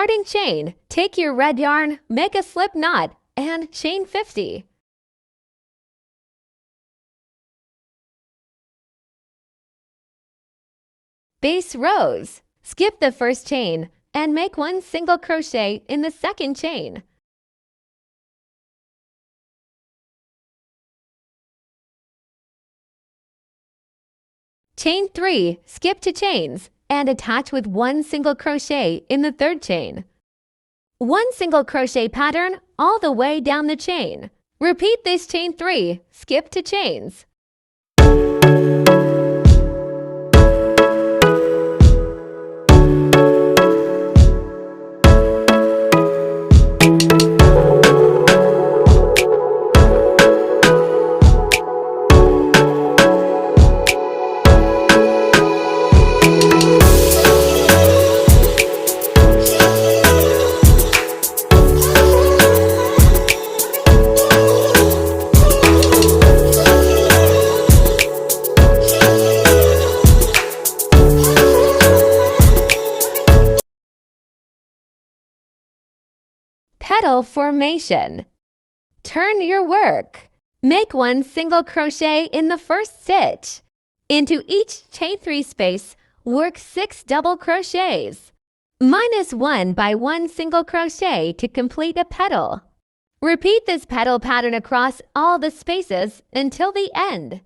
Starting chain. Take your red yarn, make a slip knot, and chain 50. Base rows. Skip the first chain and make one single crochet in the second chain. Chain 3, skip to chains, and attach with one single crochet in the third chain. One single crochet pattern all the way down the chain. Repeat this chain 3, skip to chains. Petal formation. Turn your work. Make one single crochet in the first stitch. Into each chain 3 space, work 6 double crochets. Minus 1 by 1 single crochet to complete a petal. Repeat this petal pattern across all the spaces until the end.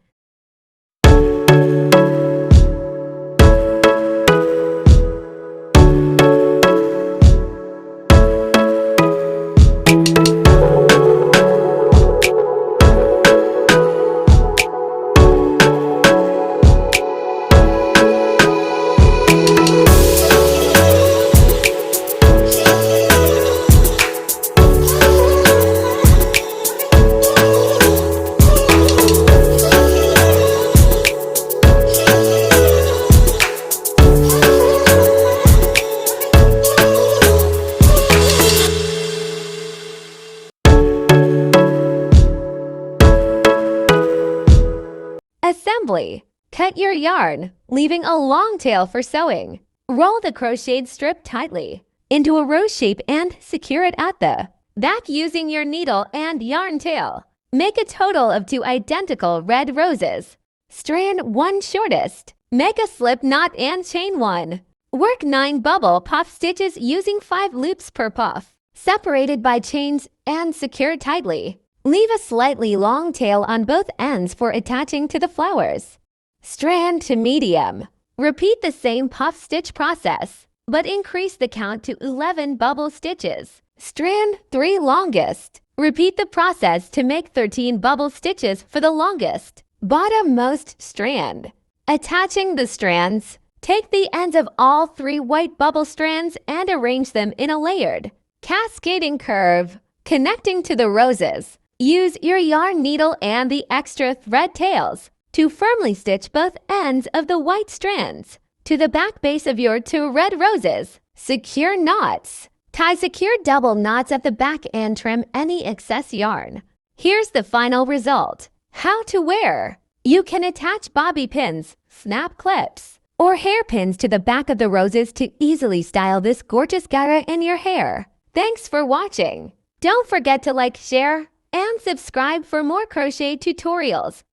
Assembly. Cut your yarn, leaving a long tail for sewing. Roll the crocheted strip tightly into a rose shape and secure it at the back using your needle and yarn tail. Make a total of 2 identical red roses. Strand 1 shortest. Make a slip knot and chain 1. Work 9 bubble puff stitches using 5 loops per puff, separated by chains and secure tightly. Leave a slightly long tail on both ends for attaching to the flowers. Strand to medium. Repeat the same puff stitch process, but increase the count to 11 bubble stitches. Strand 3 longest. Repeat the process to make 13 bubble stitches for the longest, bottommost strand. Attaching the strands, take the ends of all 3 white bubble strands and arrange them in a layered, cascading curve, connecting to the roses. Use your yarn needle and the extra thread tails to firmly stitch both ends of the white strands to the back base of your 2 red roses. Secure knots. Tie secure double knots at the back and trim any excess yarn. Here's the final result. How to wear. You can attach bobby pins, snap clips, or hairpins to the back of the roses to easily style this gorgeous gajra in your hair. Thanks for watching. Don't forget to like, share, and subscribe for more crochet tutorials.